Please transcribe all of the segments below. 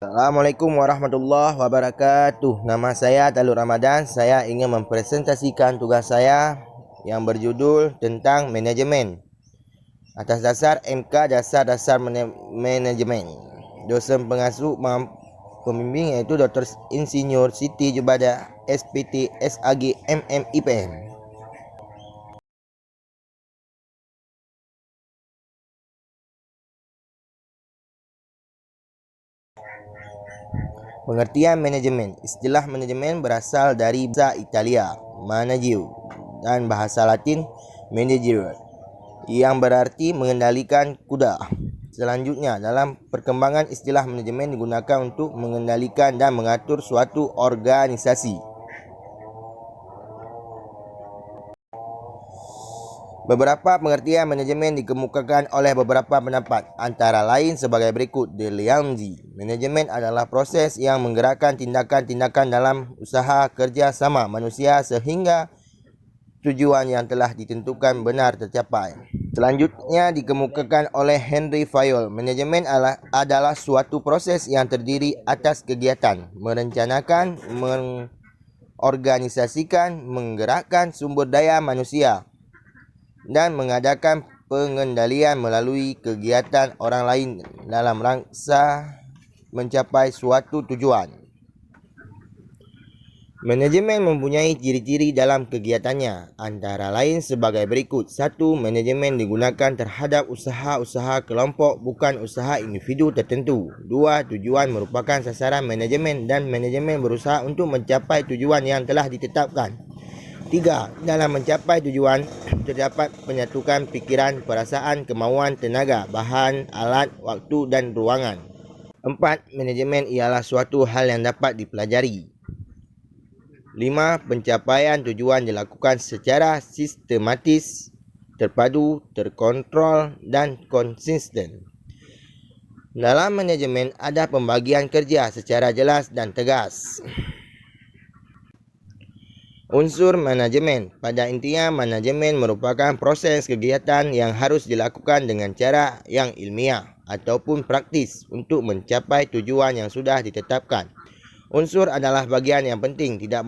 Assalamualaikum warahmatullahi wabarakatuh. Nama saya Talur Ramadan. Saya ingin mempresentasikan tugas saya yang berjudul tentang manajemen atas dasar MK Dasar-Dasar Manajemen. Dosen pengasuh pembimbing yaitu Dr. Insinyur Siti Jubada SPT SAG MM IPM. Pengertian manajemen. Istilah manajemen berasal dari bahasa Italia, managio, dan bahasa Latin, managere, yang berarti mengendalikan kuda. Selanjutnya, dalam perkembangan istilah manajemen digunakan untuk mengendalikan dan mengatur suatu organisasi. Beberapa pengertian manajemen dikemukakan oleh beberapa pendapat, antara lain sebagai berikut. De Lianzi, manajemen adalah proses yang menggerakkan tindakan-tindakan dalam usaha kerja sama manusia sehingga tujuan yang telah ditentukan benar tercapai. Selanjutnya dikemukakan oleh Henry Fayol, manajemen adalah suatu proses yang terdiri atas kegiatan merencanakan, mengorganisasikan, menggerakkan sumber daya manusia dan mengadakan pengendalian melalui kegiatan orang lain dalam rangka mencapai suatu tujuan. Manajemen mempunyai ciri-ciri dalam kegiatannya, antara lain sebagai berikut. 1. Manajemen digunakan terhadap usaha-usaha kelompok, bukan usaha individu tertentu. 2. Tujuan merupakan sasaran manajemen dan manajemen berusaha untuk mencapai tujuan yang telah ditetapkan. 3. Dalam mencapai tujuan, terdapat penyatukan pikiran, perasaan, kemauan, tenaga, bahan, alat, waktu, dan ruangan. 4. Manajemen ialah suatu hal yang dapat dipelajari. 5. Pencapaian tujuan dilakukan secara sistematis, terpadu, terkontrol, dan konsisten. Dalam manajemen ada pembagian kerja secara jelas dan tegas. Unsur manajemen. Pada intinya, manajemen merupakan proses kegiatan yang harus dilakukan dengan cara yang ilmiah ataupun praktis untuk mencapai tujuan yang sudah ditetapkan. Unsur adalah bagian yang penting, tidak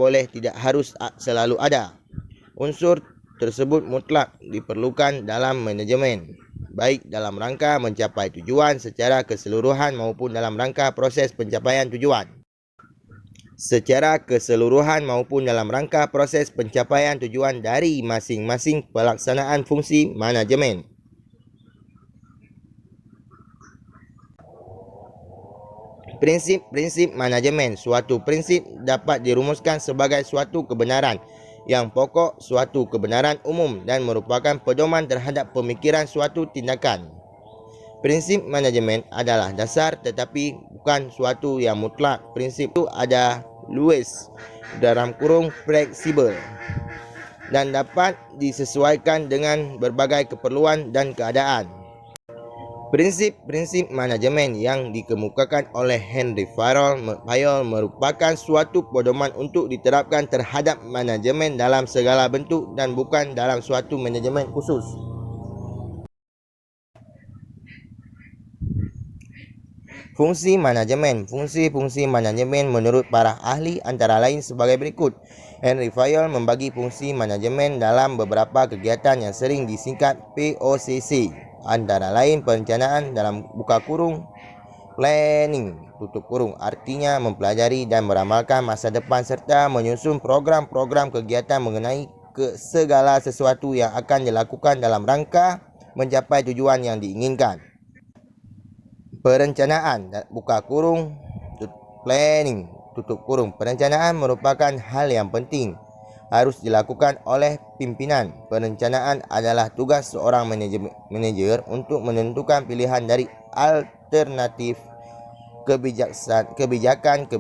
harus selalu ada. Unsur tersebut mutlak diperlukan dalam manajemen, baik dalam rangka mencapai tujuan secara keseluruhan maupun dalam rangka proses pencapaian tujuan. Dari masing-masing pelaksanaan fungsi manajemen. Prinsip-prinsip manajemen. Suatu prinsip dapat dirumuskan sebagai suatu kebenaran yang pokok, suatu kebenaran umum, dan merupakan pedoman terhadap pemikiran suatu tindakan. Prinsip manajemen adalah dasar tetapi bukan suatu yang mutlak. Prinsip itu ada luas fleksibel dan dapat disesuaikan dengan berbagai keperluan dan keadaan. Prinsip-prinsip manajemen yang dikemukakan oleh Henry Fayol merupakan suatu pedoman untuk diterapkan terhadap manajemen dalam segala bentuk dan bukan dalam suatu manajemen khusus. Fungsi manajemen. Fungsi-fungsi manajemen menurut para ahli antara lain sebagai berikut. Henry Fayol membagi fungsi manajemen dalam beberapa kegiatan yang sering disingkat POCC, antara lain perencanaan dalam buka kurung, planning tutup kurung, artinya mempelajari dan meramalkan masa depan serta menyusun program-program kegiatan mengenai segala sesuatu yang akan dilakukan dalam rangka mencapai tujuan yang diinginkan. Perencanaan buka kurung, planning tutup kurung. Perencanaan merupakan hal yang penting, harus dilakukan oleh pimpinan. Perencanaan adalah tugas seorang manajer untuk menentukan pilihan dari alternatif kebijakan,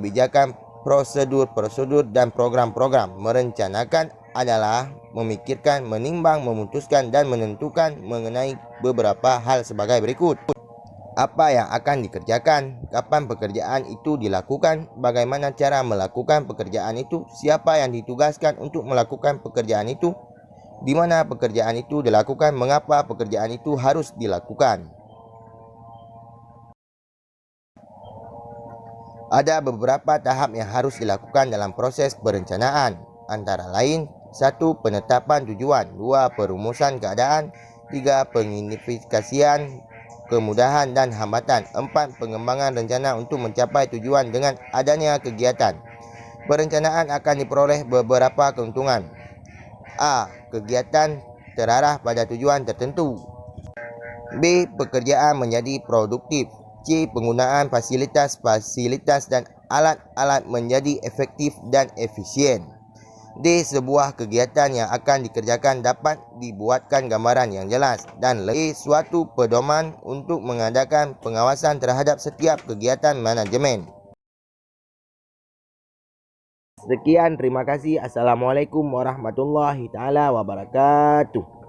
prosedur, dan program-program. Merencanakan adalah memikirkan, menimbang, memutuskan, dan menentukan mengenai beberapa hal sebagai berikut. Apa yang akan dikerjakan, kapan pekerjaan itu dilakukan, bagaimana cara melakukan pekerjaan itu, siapa yang ditugaskan untuk melakukan pekerjaan itu, di mana pekerjaan itu dilakukan, mengapa pekerjaan itu harus dilakukan. Ada beberapa tahap yang harus dilakukan dalam proses perencanaan, antara lain 1. Penetapan tujuan, 2. Perumusan keadaan, 3. Pengidentifikasian kemudahan dan hambatan, 4. Pengembangan rencana untuk mencapai tujuan. Dengan adanya kegiatan perencanaan akan diperoleh beberapa keuntungan. A. Kegiatan terarah pada tujuan tertentu. B. Pekerjaan menjadi produktif. C. Penggunaan fasilitas dan alat-alat menjadi efektif dan efisien. D. Sebuah kegiatan yang akan dikerjakan dapat dibuatkan gambaran yang jelas. Dan E. Suatu pedoman untuk mengadakan pengawasan terhadap setiap kegiatan manajemen. Sekian, terima kasih. Assalamualaikum warahmatullahi taala wabarakatuh.